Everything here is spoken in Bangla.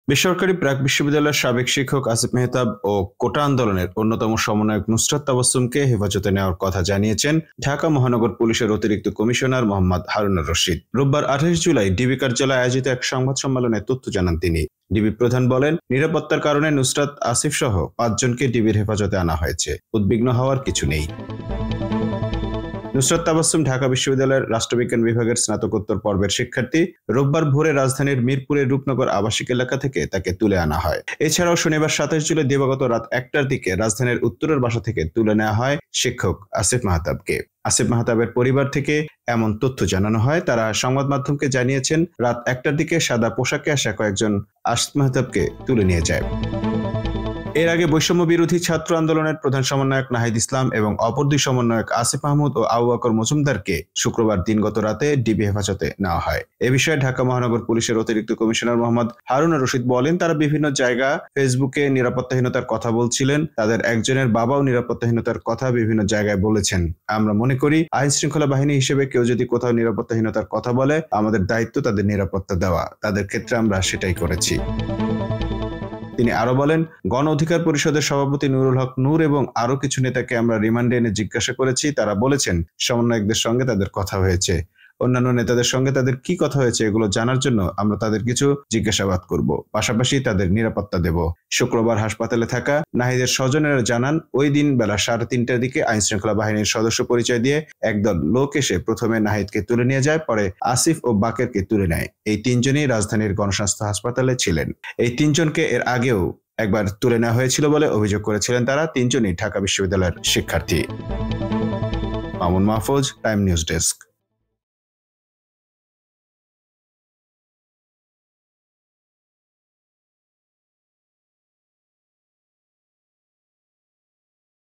বেসরকারি প্রাক বিশ্ববিদ্যালয়ের সাবেক শিক্ষক আসিফ মেহতাব ও কোটা আন্দোলনের অন্যতম সমন্বয়ক নুসরাত তাবাসসুমকে হেফাজতে নেওয়ার কথা জানিয়েছেন ঢাকা মহানগর পুলিশের অতিরিক্ত কমিশনার মোহাম্মদ হারুনুর রশিদ। রোববার 28 জুলাই ডিবি কার্যালয়ে আয়োজিত এক সংবাদ সম্মেলনে তথ্য জানান তিনি। ডিবি প্রধান বলেন, নিরাপত্তার কারণে নুসরাত, আসিফ সহ 5 জনকে ডিবির হেফাজতে আনা হয়েছে। উদ্বিগ্ন হওয়ার কিছু নেই। নুসরাত তাবাসসুম ঢাকা বিশ্ববিদ্যালয়ের রাষ্ট্রবিজ্ঞান বিভাগের স্নাতকোত্তর পর্বের শিক্ষার্থী। রোববার ভোরে রাজধানীর মিরপুরের রূপনগর আবাসিক এলাকা থেকে তাকে তুলে আনা হয়। এছাড়াও শনিবার 27 জুলাই দিবাগত রাত 1টার দিকে রাজধানীর উত্তরের বাসা থেকে তুলে নেওয়া হয় শিক্ষক আসিফ মাহতাবকে। আসিফ মাহতাবের পরিবার থেকে এমন তথ্য জানানো হয়। তারা সংবাদ মাধ্যমকে জানিয়েছেন, রাত 1টার দিকে সাদা পোশাকে আসা কয়েকজন আসিফ মাহতাবকে তুলে নিয়ে যায়। এর আগে বৈষম্য বিরোধী ছাত্র আন্দোলনের প্রধান সমন্বয়ক নাহিদ ইসলাম এবং অপর 2 সমন্বয়ক আসিফ মাহমুদ ও আবু বকর মজুমদারকে শুক্রবার দিনগত রাতে ডিবি হেফাজতে নেওয়া হয়। এ বিষয়ে ঢাকা মহানগর পুলিশের অতিরিক্ত কমিশনার মোহাম্মদ হারুনুর রশিদ বলেন, তারা বিভিন্ন জায়গা ফেসবুকে নিরাপত্তাহীনতার কথা বলছিলেন। তাদের একজনের বাবাও নিরাপত্তাহীনতার কথা বিভিন্ন জায়গায় বলেছেন। আমরা মনে করি, আইন শৃঙ্খলা বাহিনী হিসেবে কেউ যদি কোথাও নিরাপত্তাহীনতার কথা বলে, আমাদের দায়িত্ব তাদের নিরাপত্তা দেওয়া। তাদের ক্ষেত্রে আমরা সেটাই করেছি। তিনি আরো বলেন, গণ অধিকার পরিষদের সভাপতি নুরুল হক নূর এবং আরো কিছু নেতাকে আমরা রিমান্ডে এনে জিজ্ঞাসা করেছি। তারা বলেছেন, সমন্বয়কদের সঙ্গে তাদের কথা হয়েছে। অন্যান্য নেতাদের সঙ্গে তাদের কি কথা হয়েছে এগুলো জানার জন্য আমরা তাদের কিছু জিজ্ঞাসাবাদ করব, পাশাপাশি তাদের নিরাপত্তা দেব। শুক্রবার হাসপাতালে থাকা নাহিদের স্বজনেরা জানান, ওই দিন বেলা 3:30টার দিকে আইন শৃঙ্খলা বাহিনীর সদস্য পরিচয় দিয়ে একদল লোক এসে প্রথমে নাহিদকে তুলে নিয়ে যায়, পরে আসিফ ও বাকেরকে তুলে নেয়। এই 3 জনই রাজধানীর গণস্বাস্থ্য হাসপাতালে ছিলেন। এই 3 জনকে এর আগেও একবার তুলে নেওয়া হয়েছিল বলে অভিযোগ করেছিলেন তারা। 3 জনই ঢাকা বিশ্ববিদ্যালয়ের শিক্ষার্থী। Mamun Mahfuz, time news desk.